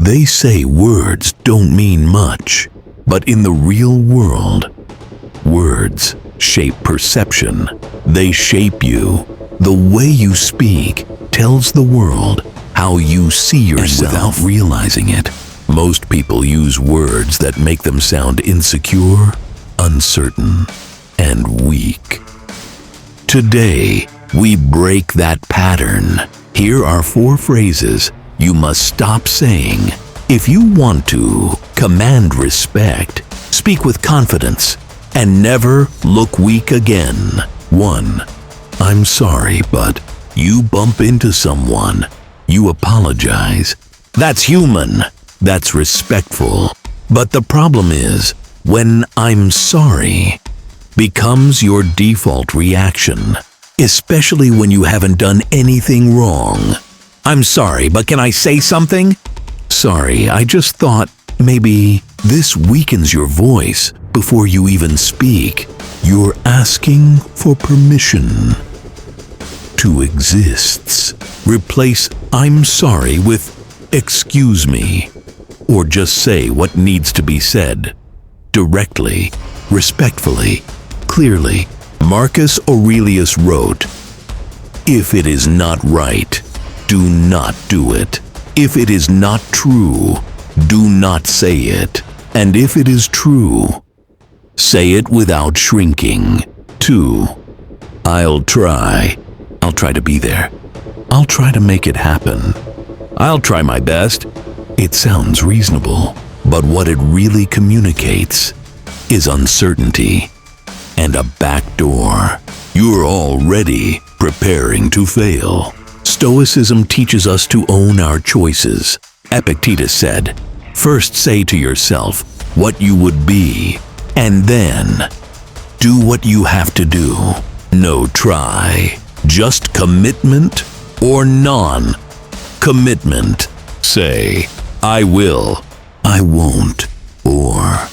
They say words don't mean much, but in the real world, words shape perception. They shape you. The way you speak tells the world how you see yourself. And without realizing it, most people use words that make them sound insecure, uncertain, and weak. Today, we break that pattern. Here are 4 phrases you must stop saying. If you want to command respect, speak with confidence, and never look weak again. 1. I'm sorry, but you bump into someone. You apologize. That's human. That's respectful. But the problem is, when I'm sorry becomes your default reaction, especially when you haven't done anything wrong. I'm sorry, but can I say something? Sorry, I just thought maybe. This weakens your voice before you even speak. You're asking for permission to exist. Replace I'm sorry with excuse me, or just say what needs to be said. Directly, respectfully, clearly. Marcus Aurelius wrote, "If it is not right, do not do it. If it is not true, do not say it. And if it is true, say it without shrinking." 2. I'll try to be there. I'll try to make it happen. I'll try my best. It sounds reasonable, but what it really communicates is uncertainty and a backdoor. You're already preparing to fail. Stoicism teaches us to own our choices. Epictetus said, "First say to yourself what you would be, and then do what you have to do." No try, just commitment or non-commitment. Say, "I will," "I won't," or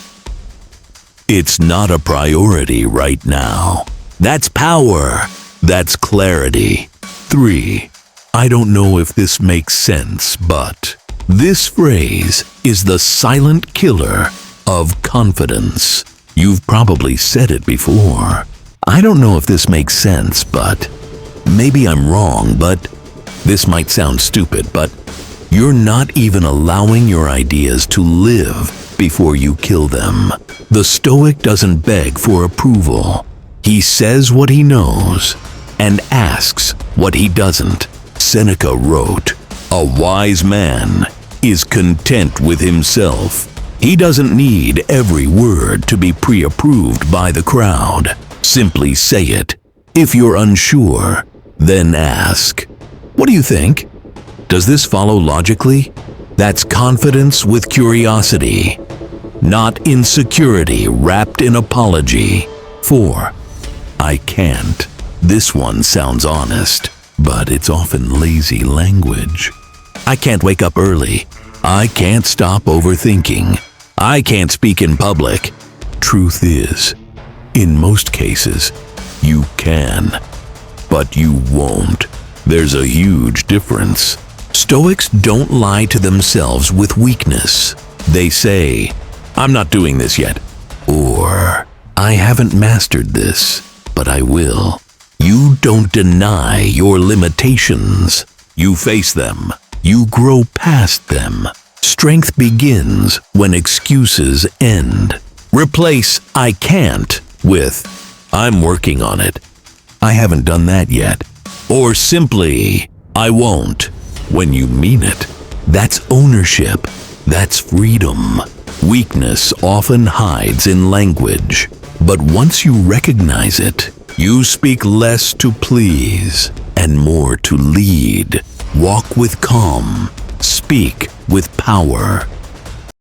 "It's not a priority right now." That's power. That's clarity. 3. I don't know if this makes sense, but this phrase is the silent killer of confidence. You've probably said it before. I don't know if this makes sense, but maybe I'm wrong, but this might sound stupid, but you're not even allowing your ideas to live before you kill them. The Stoic doesn't beg for approval. He says what he knows and asks what he doesn't. Seneca wrote, "A wise man is content with himself." He doesn't need every word to be pre-approved by the crowd. Simply say it. If you're unsure, then ask, "What do you think? Does this follow logically?" That's confidence with curiosity, not insecurity wrapped in apology. 4. I can't. This one sounds honest, but it's often lazy language. I can't wake up early. I can't stop overthinking. I can't speak in public. Truth is, in most cases, you can, but you won't. There's a huge difference. Stoics don't lie to themselves with weakness. They say, "I'm not doing this yet," or "I haven't mastered this, but I will." You don't deny your limitations. You face them. You grow past them. Strength begins when excuses end. Replace "I can't" with "I'm working on it. I haven't done that yet." Or simply, "I won't," when you mean it. That's ownership. That's freedom. Weakness often hides in language, but once you recognize it, you speak less to please and more to lead. Walk with calm. Speak with power.